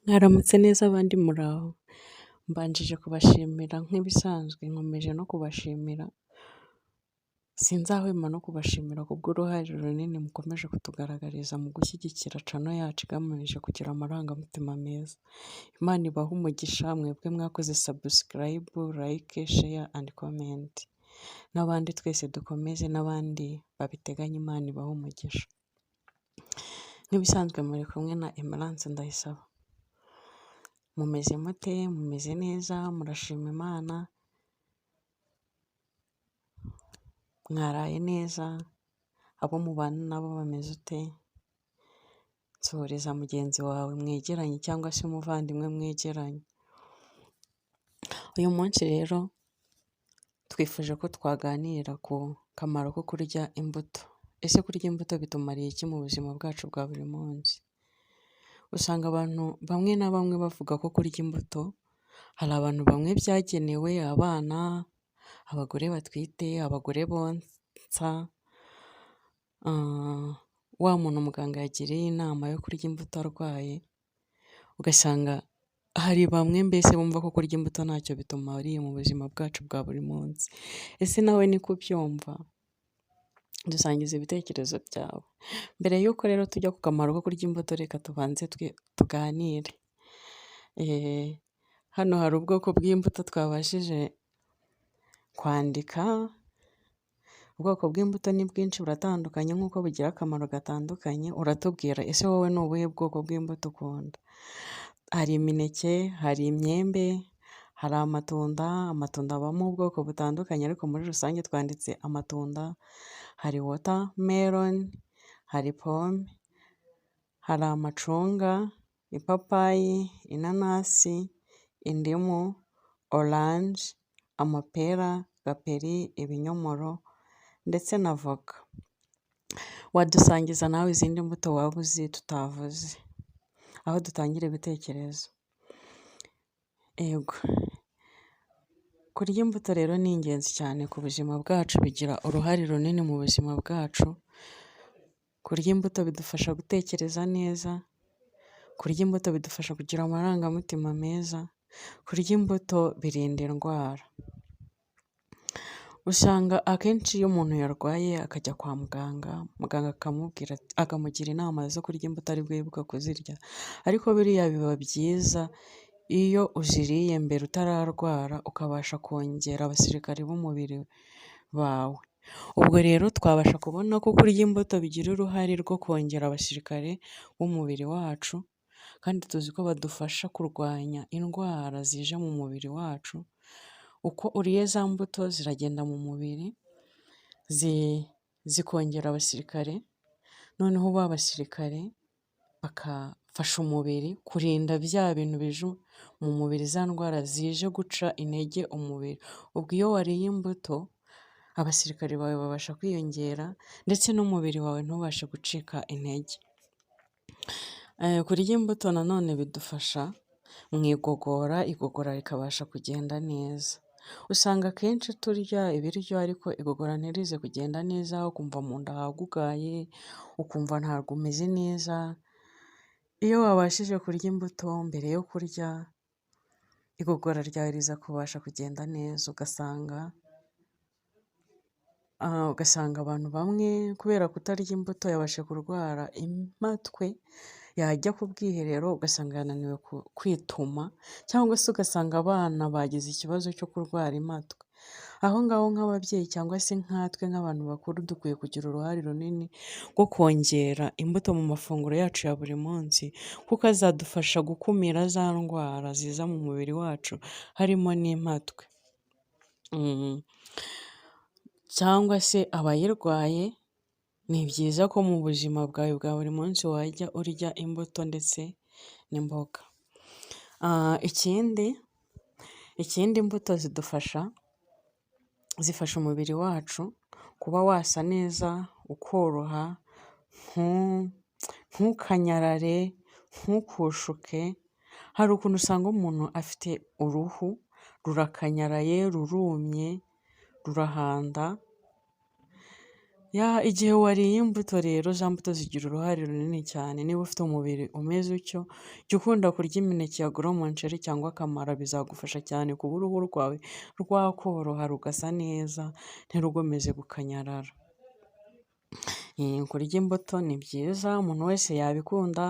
Mwaramutse neza abandi muraho, mbanjije kubashimira nk'ibisanzwe nkomeje no kubashimira, sinzahwema no kubashimira kubw'uruhare runini mukomeje kutugaragariza mu gushyigikira channel yacu igamije kugira amarangamutima meza. Imana ibahe umugisha mwebwe mwakoze subscribe, like, share and comment. N'abandi twese dukomeze n'abandi babiteganya Imana ibahe umugisha. Nk'ibisanzwe muri kumwe na Emerance Ndayisaba. Mumeze mute? Mumeze neza? Murashima Imana? Mwaraye neza? Abo mubana nabo bameze ute? Nsuhuriza mugenzi wawe mwegeranye cyangwa se umuvandimwe mwegeranye. Uyu munsi rero twifuje ko twaganira ku kamaro ko kurya imbuto. Ese kurya imbuto bitumariye iki mu buzima bwacu bwa buri munsi? Usanga abantu bamwe na bamwe bavuga ko kurya imbuto, hari abantu bamwe byagenewe, abana, abagore batwite, abagore bonsa, wa muntu muganga yagiriye inama yo kurya imbuto arwaye, ugasanga hari bamwe mbese bumva ko kurya imbuto ntacyo bitumariye mu buzima bwacu bwa buri munsi. Ese nawe niko ubyumva? Dusangiza ibitekerezo byawe. Mbere y'uko rero tujya ku kamaro ko kurya imbuto, reka tubanze tuganire. Hano hari ubwoko bw'imbuto twabashije kwandika. Ubwoko bw'imbuto ni bwinshi buratandukanye nk'uko bugira akamaro gatandukanye. Uratubwira ese wowe ni ubuhe bwoko bw'imbuto ukunda? Hari imineke, hari imyembe, hari amatunda. Amatunda abamo ubwoko butandukanye ariko muri rusange twanditse amatunda. Hari watermelon, hari pome, hari amacunga, ipapayi, inanasi, indimu, orange, amapera, gaperi, ibinyomoro ndetse na voka. Wadusangiza nawe izindi mbuto waba uzi tutavuze, aho dutangira ibitekerezo. Yego, kurya imbuto rero ni ingenzi cyane ku buzima bwacu, bigira uruhare runini mu buzima bwacu. Kurya imbuto bidufasha gutekereza neza, kurya imbuto bidufasha kugira amarangamutima meza, kurya imbuto birinda indwara. Usanga akenshi iyo umuntu yarwaye akajya kwa muganga, muganga akamugira inama zo kurya imbuto ari bwo yibuka kuzirya, ariko biriya biba byiza iyo uziriye mbere utararwara, ukabasha kongera abasirikare b'umubiri wawe. Ubwo rero twabasha kubona ko kurya imbuto bigira uruhare rwo kongera abasirikare b'umubiri wacu, kandi tuzi ko badufasha kurwanya indwara zije mu mubiri wacu. Uko uriye za mbuto ziragenda mu mubiri zikongera abasirikare, noneho ba basirikare bakafasha umubiri kurinda bya bintu bije mu mubiri, za ndwara zije guca intege umubiri. Ubwo iyo wariye imbuto, abasirikare bawe babasha kwiyongera ndetse n'umubiri wawe ntubashe gucika intege. Kurya imbuto nanone bidufasha mu igogora rikabasha kugenda neza. Usanga akenshi turya ibiryo ariko igogora ntirize kugenda neza, ukumva mu nda hagugaye, ukumva ntabwo umeze neza. Iyo wabashije kurya imbuto mbere yo kurya, igogora ryawe riza kubasha kugenda neza. Ugasanga abantu bamwe kubera kutarya imbuto yabasha kurwara impatwe, yajya ku bwiherero ugasanga yananiwe kwituma, cyangwa se ugasanga abana bagize ikibazo cyo kurwara impatwe. Aho ngaho nk'ababyeyi cyangwa se nkatwe nk'abantu bakuru dukwiye kugira uruhare runini rwo kongera imbuto mu mafunguro yacu ya buri munsi, kuko azadufasha gukumira za ndwara ziza mu mubiri wacu harimo n'impatwe. Cyangwa se abayirwaye, ni byiza ko mu buzima bwawe bwa buri munsi wajya urya imbuto ndetse n'imboga. Ikindi imbuto zifasha umubiri wacu kuba wasa neza, ukoroha, ntukanyarare, ntukushuke. Hari ukuntu usanga umuntu afite uruhu rurakanyaraye, rurumye, rurahanda. Igihe wariye imbuto rero za mbuto zigira uruhare runini cyane. Niba ufite umubiri umeze utyo, jya ukunda kurya imineke ya goromonsheri cyangwa akamara, bizagufasha cyane kuba uruhu rwawe rwakoroha rugasa neza, ntirugomeze gukanyarara. Kurya imbuto ni byiza, umuntu wese yabikunda,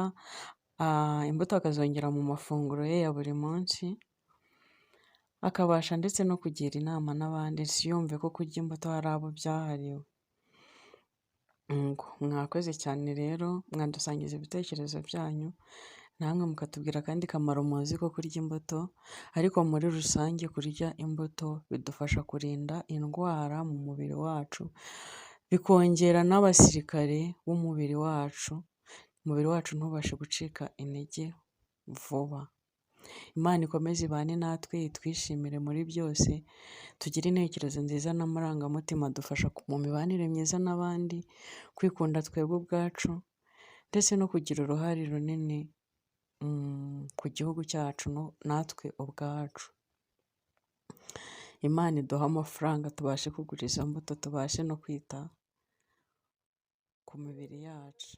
imbuto akazongera mu mafunguro ye ya buri munsi, akabasha ndetse no kugira inama n'abandi, siyumve ko kurya imbuto hari abo byahariwe. Mwakoze cyane rero, mwadusangiza ibitekerezo byanyu, namwe mukatubwira akandi kamaro muzi ko kurya imbuto, ariko muri rusange kurya imbuto bidufasha kurinda indwara mu mubiri wacu, bikongera n'abasirikare b'umubiri wacu, umubiri wacu ntubashe gucika intege vuba. Imana ikomeze ibane natwe, itwishimire muri byose, tugire intekerezo nziza n'amarangamutima adufasha mu mibanire myiza n'abandi, kwikunda twebwe ubwacu, ndetse no kugira uruhare runini ku gihugu cyacu natwe ubwacu. Imana iduhe amafaranga tubashe kugura izo mbuto, tubashe no kwita ku mibiri yacu.